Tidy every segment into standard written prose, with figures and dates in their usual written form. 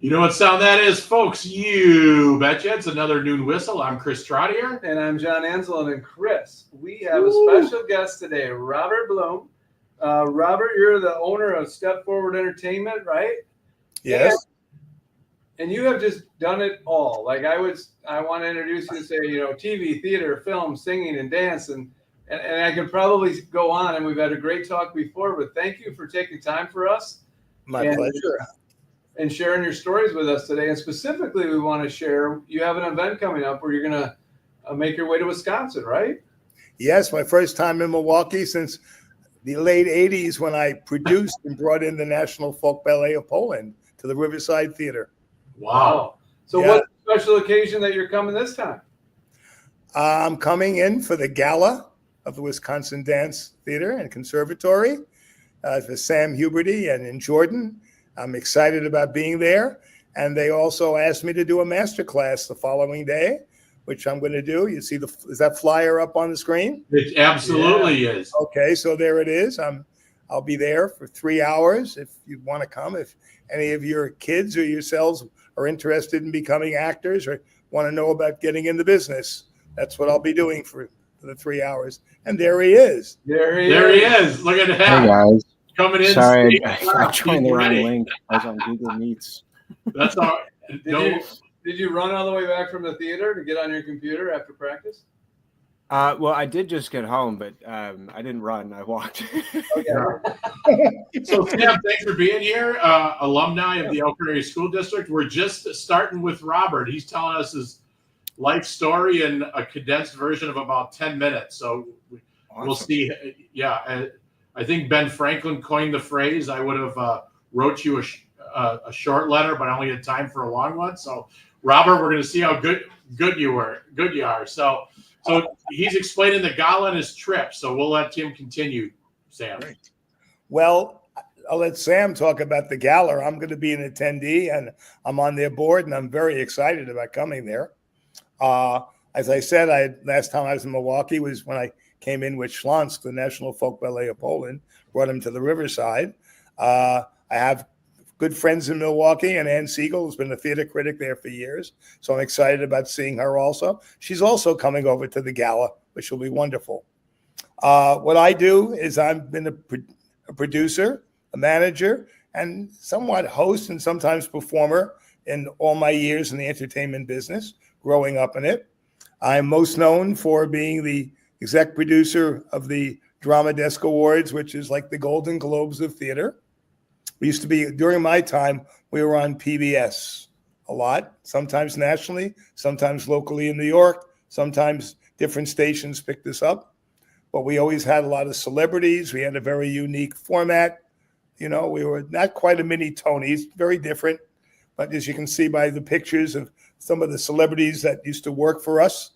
You know what sound that is, folks? You betcha. It's another Noon Whistle. I'm Chris Trottier. And I'm John Anselin. And Chris, we have a special guest today, Robert Blume. Robert, you're the owner of Step Forward Entertainment, right? Yes. And you have just done it all. Like I want to introduce you to say, TV, theater, film, singing, and dance. And I could probably go on, and we've had a great talk before, but thank you for taking time for us. My pleasure. And sharing your stories with us today. And specifically, we want to share, you have an event coming up where you're going to make your way to Wisconsin, right? Yes, my first time in Milwaukee since the late 80s when I produced and brought in the National Folk Ballet of Poland to the Riverside Theater. Wow. So what's the special occasion that you're coming this time? I'm coming in for the Gala of the Wisconsin Dance Theater and Conservatory for Sam Huberty and in Jordan. I'm excited about being there. And they also asked me to do a master class the following day, which I'm going to do. You see is that flyer up on the screen? It absolutely is. Okay, so there it is. I'll be there for 3 hours if you want to come. If any of your kids or yourselves are interested in becoming actors or want to know about getting in the business, that's what I'll be doing for the 3 hours. And there he is. There he is. Look at that. Hey guys. Coming in. Sorry, I joined the wrong link. I was on Google Meets. That's all right. Did you run all the way back from the theater to get on your computer after practice? Well, I did just get home, but I didn't run. I walked. So, Sam, thanks for being here. Alumni of the Elk Area School District. We're just starting with Robert. He's telling us his life story in a condensed version of about 10 minutes. So we'll see. Yeah, I think Ben Franklin coined the phrase. I would have wrote you a short letter, but I only had time for a long one. So, Robert, we're going to see how good you are. So he's explaining the Gala and his trip. So we'll let Tim continue, Sam. Great. Well, I'll let Sam talk about the Gala. I'm going to be an attendee, and I'm on their board, and I'm very excited about coming there. As I said, last time I was in Milwaukee was when I came in with Śląsk, the National Folk Ballet of Poland, brought him to the Riverside. I have good friends in Milwaukee, and Ann Siegel has been a theater critic there for years. So I'm excited about seeing her also. She's also coming over to the Gala, which will be wonderful. What I do is I've been a producer, a manager, and somewhat host and sometimes performer in all my years in the entertainment business, growing up in it. I'm most known for being the exec producer of the Drama Desk Awards, which is like the Golden Globes of theater. We used to be, during my time, we were on PBS a lot, sometimes nationally, sometimes locally in New York, sometimes different stations picked us up. But we always had a lot of celebrities. We had a very unique format. We were not quite a mini Tonys, very different. But as you can see by the pictures of some of the celebrities that used to work for us,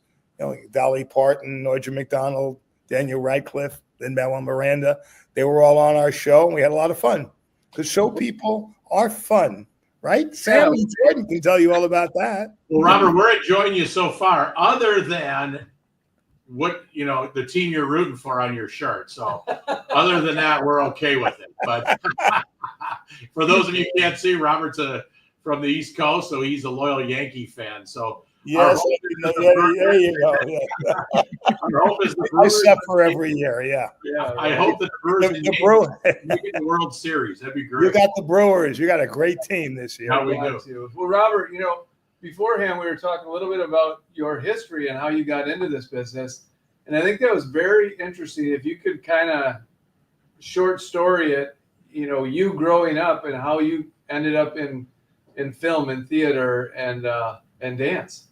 Dolly Parton, Audra McDonald, Daniel Radcliffe, Lin-Manuel Miranda, they were all on our show, and we had a lot of fun. Because show people are fun, right? Sam and Jordan can tell you all about that. Well, Robert, we're enjoying you so far, other than what, the team you're rooting for on your shirt. So other than that, we're okay with it. But for those of you who can't see, Robert's from the East Coast, so he's a loyal Yankee fan. So yes, there you go. Yeah. Our hope is the I suffer every year. Yeah. I hope that the Brewers make the World Series. That'd be great. You got the Brewers. You got a great team this year. How we do. Well, Robert, beforehand we were talking a little bit about your history and how you got into this business, and I think that was very interesting. If you could kind of short story it, you growing up and how you ended up in film and theater and dance.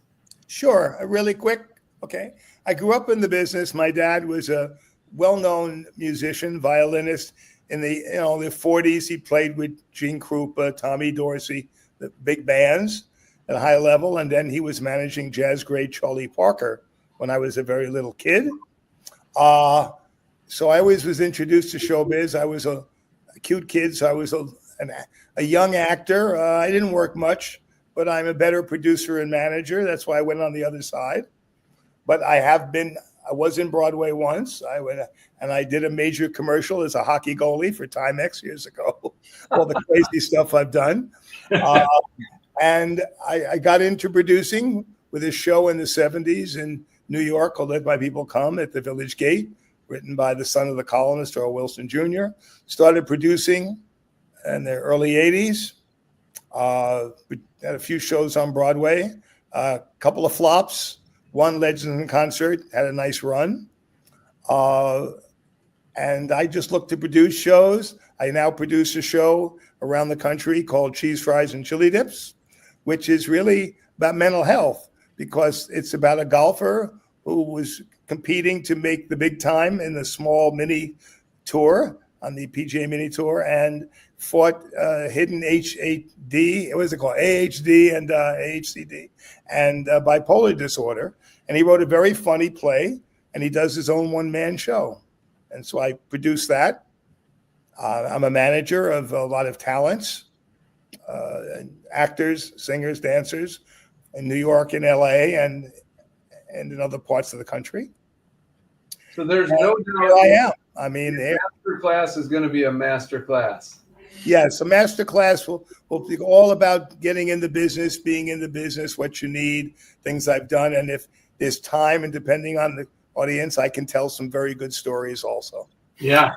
Sure. Really quick. Okay. I grew up in the business. My dad was a well-known musician, violinist in the 40s. He played with Gene Krupa, Tommy Dorsey, the big bands at a high level. And then he was managing jazz great Charlie Parker when I was a very little kid. So I always was introduced to showbiz. I was a cute kid, so I was a young actor. I didn't work much, but I'm a better producer and manager. That's why I went on the other side. But I was in Broadway once. I did a major commercial as a hockey goalie for Timex years ago. All the crazy stuff I've done. And I got into producing with a show in the 70s in New York called Let My People Come at the Village Gate, written by the son of the colonist, Earl Wilson Jr. Started producing in the early 80s. We had a few shows on Broadway, a couple of flops, one Legends in Concert, had a nice run. And I just look to produce shows. I now produce a show around the country called Cheese Fries and Chili Dips, which is really about mental health because it's about a golfer who was competing to make the big time in the small mini tour on the PGA Mini Tour and fought hidden HAD, what is it called, AHD and AHCD, and bipolar disorder. And he wrote a very funny play, and he does his own one-man show. And so I produce that. I'm a manager of a lot of talents, actors, singers, dancers in New York and LA and in other parts of the country. So there's no Here doubt I am. I mean, master class is going to be a master class. yes, a master class will be all about getting in the business, being in the business, what you need, things I've done. And if there's time and depending on the audience, I can tell some very good stories also. Yeah.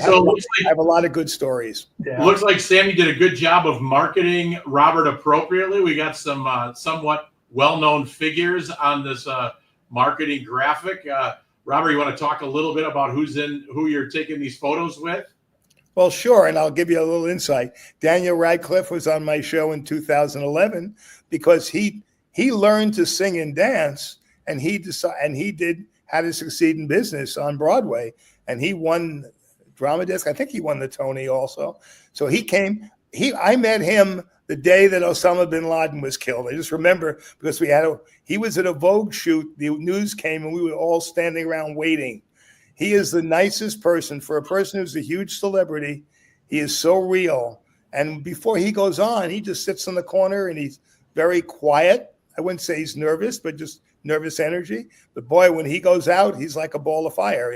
So it looks I have a lot of good stories. looks like Sammy did a good job of marketing Robert appropriately. We got some somewhat well-known figures on this marketing graphic. Robert, you want to talk a little bit about who you're taking these photos with? Well, sure, and I'll give you a little insight. Daniel Radcliffe was on my show in 2011 because he learned to sing and dance, and he did How to Succeed in Business on Broadway, and he won Drama Desk. I think he won the Tony also. So he came. I met him the day that Osama bin Laden was killed. I just remember because he was at a Vogue shoot. The news came, and we were all standing around waiting. He is the nicest person for a person who's a huge celebrity. He is so real. And before he goes on, he just sits in the corner and he's very quiet. I wouldn't say he's nervous, but just nervous energy. But boy, when he goes out, he's like a ball of fire,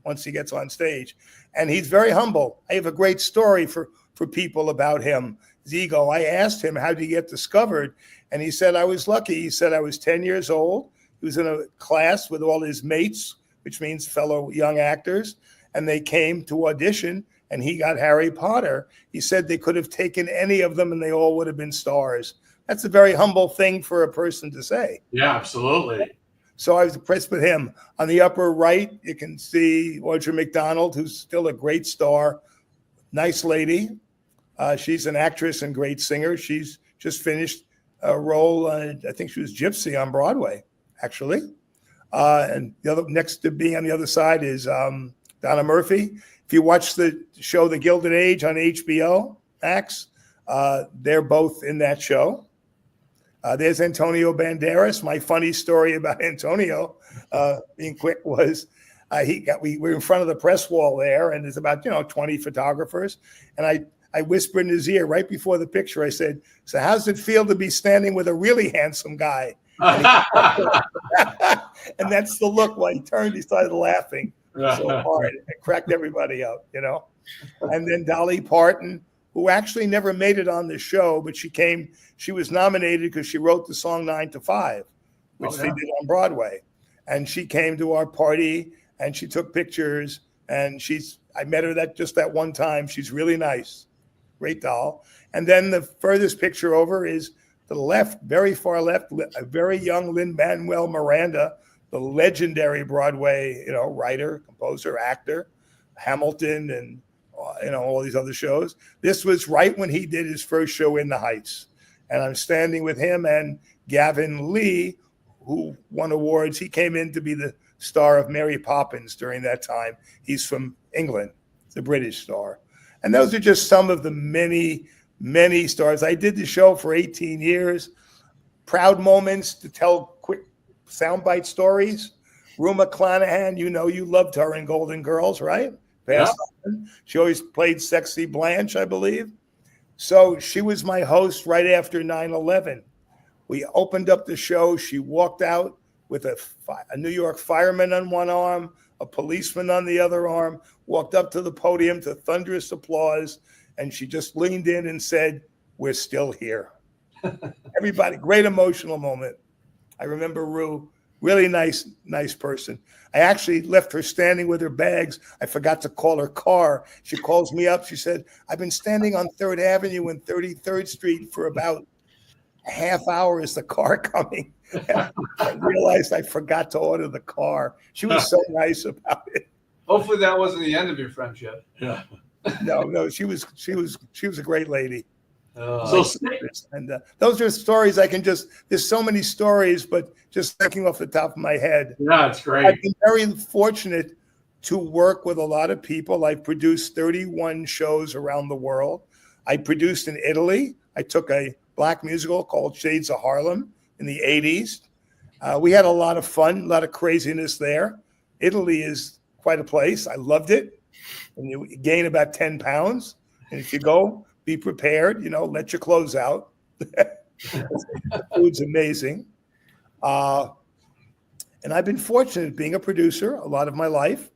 once he gets on stage. And he's very humble. I have a great story for people about him. His ego. I asked him, how did he get discovered? And he said, I was lucky. He said, I was 10 years old. He was in a class with all his mates, which means fellow young actors. And they came to audition and he got Harry Potter. He said they could have taken any of them and they all would have been stars. That's a very humble thing for a person to say. Yeah, absolutely. So I was impressed with him. On the upper right, you can see Audra McDonald, who's still a great star. Nice lady. She's an actress and great singer. She's just finished a role, I think she was Gypsy on Broadway, actually. And the other next to being on the other side is Donna Murphy. If you watch the show The Gilded Age on HBO Max, they're both in that show. There's Antonio Banderas. My funny story about Antonio, being quick, was we were in front of the press wall there, and there's about 20 photographers, and I whispered in his ear right before the picture. I said, "So how's it feel to be standing with a really handsome guy?" And that's the look. When he turned, he started laughing so hard. It cracked everybody up, And then Dolly Parton, who actually never made it on the show, but she was nominated because she wrote the song 9 to 5, which they did on Broadway. And she came to our party and she took pictures, and I met her that one time. She's really nice. Great doll. And then the furthest picture over is to the left, very far left, a very young Lin-Manuel Miranda, the legendary Broadway, writer, composer, actor, Hamilton, and all these other shows. This was right when he did his first show in the Heights. And I'm standing with him and Gavin Lee, who won awards. He came in to be the star of Mary Poppins during that time. He's from England, the British star. And those are just some of the many, many stars. I did the show for 18 years. Proud moments to tell quick soundbite stories. Rue McClanahan, you loved her in Golden Girls, right? Yeah. She always played Sexy Blanche, I believe. So she was my host right after 9/11. We opened up the show. She walked out with a New York fireman on one arm, a policeman on the other arm, walked up to the podium to thunderous applause, and she just leaned in and said, "We're still here." Everybody, great emotional moment. I remember Rue, really nice person. I actually left her standing with her bags. I forgot to call her car. She calls me up. She said, I've been standing on 3rd Avenue and 33rd Street for about a half hour. Is the car coming? And I realized I forgot to order the car. She was so nice about it. Hopefully that wasn't the end of your friendship. Yeah. No, she was a great lady. So And those are stories I can there's so many stories, but just thinking off the top of my head. yeah, it's great. I've been very fortunate to work with a lot of people. I've produced 31 shows around the world. I produced in Italy. I took a black musical called Shades of Harlem in the 80s. We had a lot of fun, a lot of craziness there. Italy is quite a place. I loved it. And you gain about 10 pounds. And if you go, be prepared, let your clothes out. The food's amazing. And I've been fortunate being a producer a lot of my life.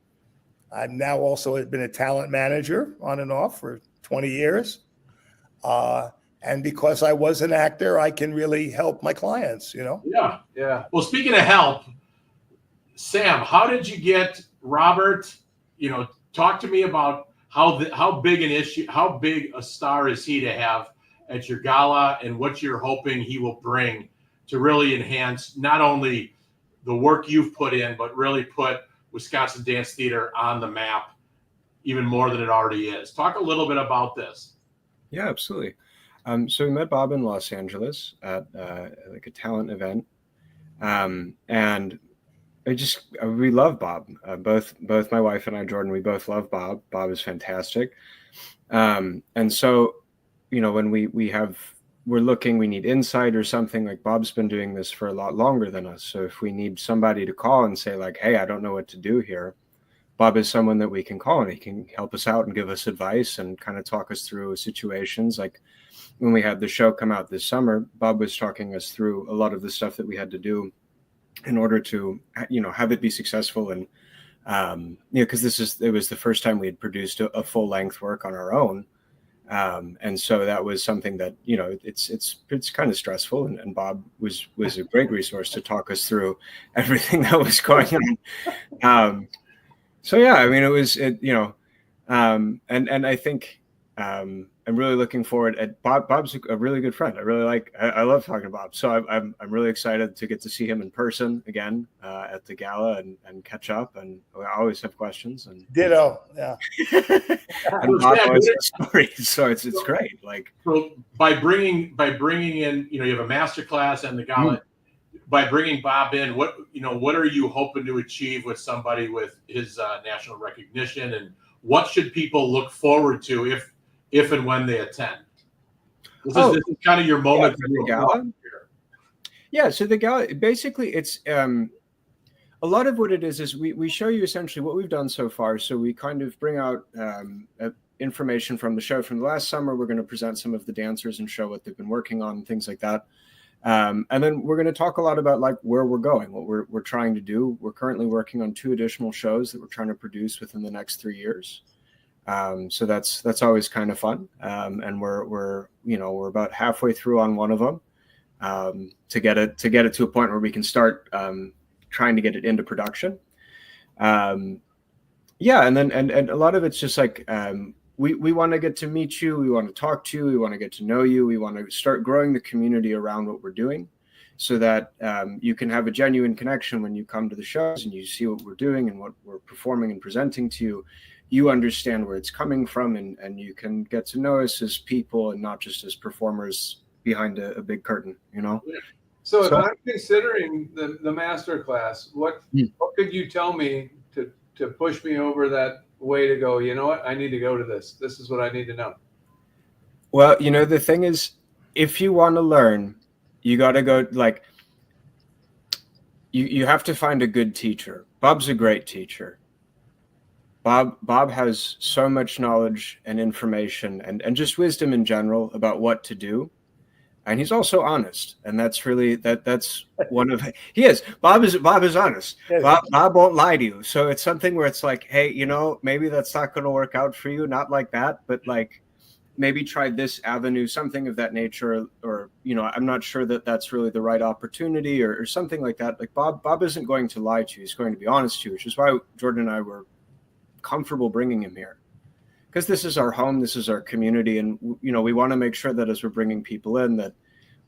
I've now also been a talent manager on and off for 20 years. And because I was an actor, I can really help my clients, Yeah. Yeah. Well, speaking of help, Sam, how did you get Robert? Talk to me about how big a star is he to have at your gala, and what you're hoping he will bring to really enhance not only the work you've put in, but really put Wisconsin Dance Theater on the map even more than it already is. Talk a little bit about this. Yeah, absolutely. So we met Bob in Los Angeles at like a talent event, and we love Bob. Both my wife and I, Jordan, we both love Bob. Bob is fantastic. And so, when we're looking, we need insight or something, like Bob's been doing this for a lot longer than us. So if we need somebody to call and say like, hey, I don't know what to do here, Bob is someone that we can call, and he can help us out and give us advice and kind of talk us through situations. Like when we had the show come out this summer, Bob was talking us through a lot of the stuff that we had to do in order to, have it be successful. And, because it was the first time we had produced a full length work on our own. And so that was something that, it's kind of stressful. And Bob was a great resource to talk us through everything that was going on. So yeah, I mean, and I think, I'm really looking forward at Bob's a really good friend. I love talking to Bob. So I'm really excited to get to see him in person again at the gala and catch up. And I always have questions. And ditto. Yeah. And Bob always has stories, so it's great. Like, so by bringing in, you have a master class and the gala. By bringing Bob in, what are you hoping to achieve with somebody with his national recognition, and what should people look forward to if and when they attend? This is kind of your moment. For the gala. Yeah, so the gala, basically, it's a lot of what it is we show you essentially what we've done so far. So we kind of bring out information from the show from the last summer. We're going to present some of the dancers and show what they've been working on and things like that. And then we're going to talk a lot about like where we're going, what we're trying to do. We're currently working on 2 additional shows that we're trying to produce within the next 3 years. So that's always kind of fun. And we're about halfway through on one of them, to get it to a point where we can start trying to get it into production. And then and a lot of it's just like we want to get to meet you, we want to talk to you, we want to get to know you, we want to start growing the community around what we're doing, so that you can have a genuine connection when you come to the shows and you see what we're doing and what we're performing and presenting to you. You understand where it's coming from, and you can get to know us as people and not just as performers behind a big curtain, So if I'm considering the master class, what could you tell me to push me over that way to go, you know what, I need to go to this. This is what I need to know. Well, the thing is, if you want to learn, you got to go, like, you have to find a good teacher. Bob's a great teacher. Bob has so much knowledge and information and just wisdom in general about what to do. And he's also honest. And that's really, that's one of, he is. Bob is honest. Bob won't lie to you. So it's something where it's like, hey, maybe that's not going to work out for you. Not like that, but like, maybe try this avenue, something of that nature, or I'm not sure that that's really the right opportunity, or something like that. Like Bob isn't going to lie to you; he's going to be honest to you, which is why Jordan and I were comfortable bringing him here, because this is our home, this is our community, and we want to make sure that as we're bringing people in, that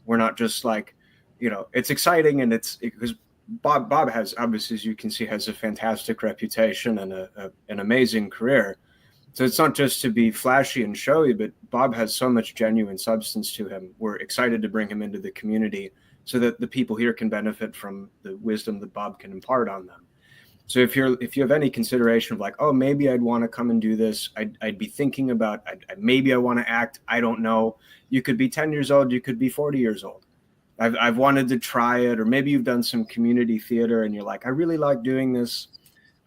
we're not just like, it's exciting, and because Bob has, obviously, as you can see, has a fantastic reputation and an amazing career. So it's not just to be flashy and showy, but Bob has so much genuine substance to him. We're excited to bring him into the community so that the people here can benefit from the wisdom that Bob can impart on them. So if you have any consideration of like, oh, maybe I'd want to come and do this, I'd be thinking about, maybe I want to act, I don't know. You could be 10 years old, you could be 40 years old. I've wanted to try it, or maybe you've done some community theater and you're like, I really like doing this.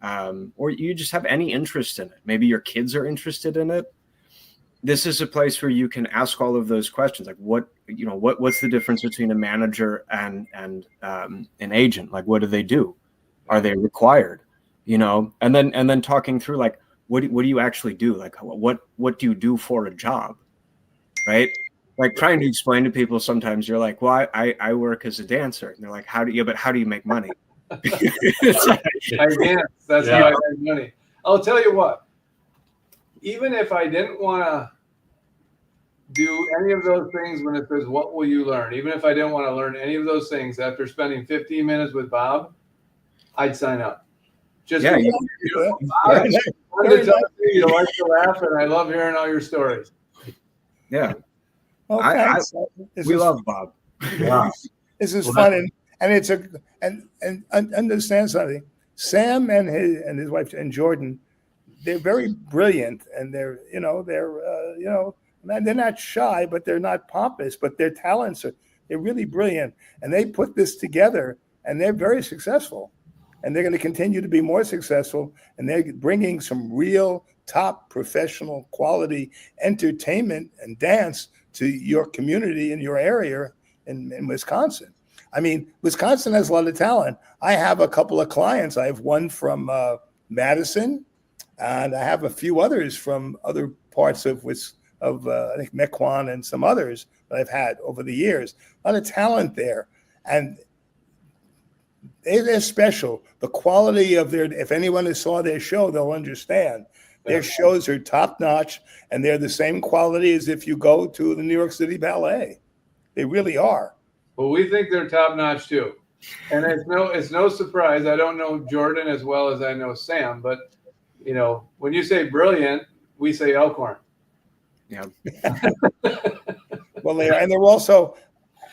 Or you just have any interest in it. Maybe your kids are interested in it. This is a place where you can ask all of those questions. Like what's the difference between a manager and an agent? Like, what do they do? Are they required? And then talking through like, what do you actually do? Like, what do you do for a job? Right. Like trying to explain to people, sometimes you're like, well, I work as a dancer. And they're like, how do you make money? I dance. That's how I make money. I'll tell you what, even if I didn't want to do any of those things when it says, what will you learn? Even if I didn't want to learn any of those things, after spending 15 minutes with Bob, I'd sign up. Just Bob, I wanted to talk to you like to laugh, and I love hearing all your stories. Yeah. Well, thanks. We love Bob. Yeah. This is fun, and it's and understand something. Sam and his wife and Jordan, they're very brilliant, and they're not shy, but they're not pompous, but their talents they're really brilliant, and they put this together, and they're very successful, and they're going to continue to be more successful, and they're bringing some real top professional quality entertainment and dance to your community in your area in Wisconsin. I mean, Wisconsin has a lot of talent. I have a couple of clients. I have one from Madison, and I have a few others from other parts of I think Mequon and some others that I've had over the years. A lot of talent there, and they're special. The quality of if anyone saw their show, they'll understand. Their shows are top notch, and they're the same quality as if you go to the New York City Ballet. They really are. Well, we think they're top notch too, and it's no surprise. I don't know Jordan as well as I know Sam, but when you say brilliant, we say Elkhorn. Yeah. Well, they are, and they're also,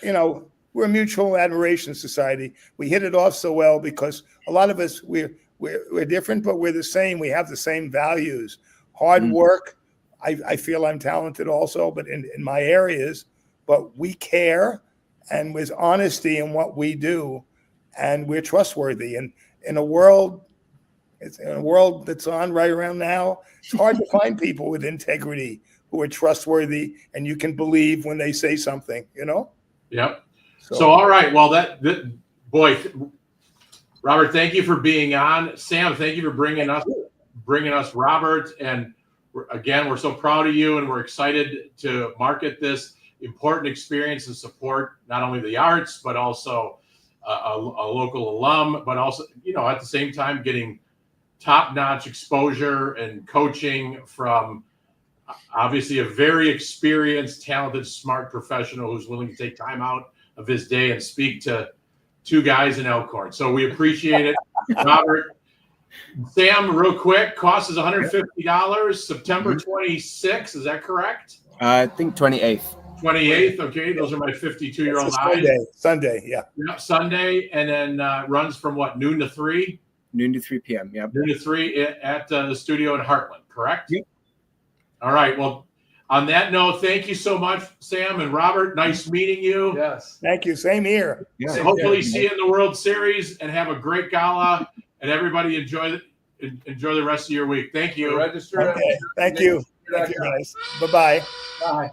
we're a mutual admiration society. We hit it off so well because a lot of us we're different, but we're the same. We have the same values. Hard work. I feel I'm talented also, but in my areas, but we care. And with honesty in what we do, and we're trustworthy. And in a world that's on right around now, it's hard to find people with integrity who are trustworthy and you can believe when they say something. Yep. So all right. Well, boy, Robert, thank you for being on. Sam, thank you for bringing us Robert. And we're so proud of you, and we're excited to market this important experience and support not only the arts, but also a local alum, but also, at the same time, getting top-notch exposure and coaching from obviously a very experienced, talented, smart professional who's willing to take time out of his day and speak to two guys in Elkhorn. So we appreciate it, Robert. Sam, real quick, cost is $150, September 26th. Is that correct? I think 28th. 28th. Okay. Those are my 52-year-old eyes. Sunday. Yeah. Yep. Sunday. And then runs from noon to 3? Noon to 3 p.m. Yeah. Noon to 3 at the studio in Hartland, correct? Yep. All right. Well, on that note, thank you so much, Sam and Robert. Nice meeting you. Yes. Thank you. Same here. Yeah. So hopefully see you in the World Series and have a great gala, and everybody enjoy the rest of your week. Thank you. Register. Okay. Thank you. Thank you, guys. Bye-bye. Bye.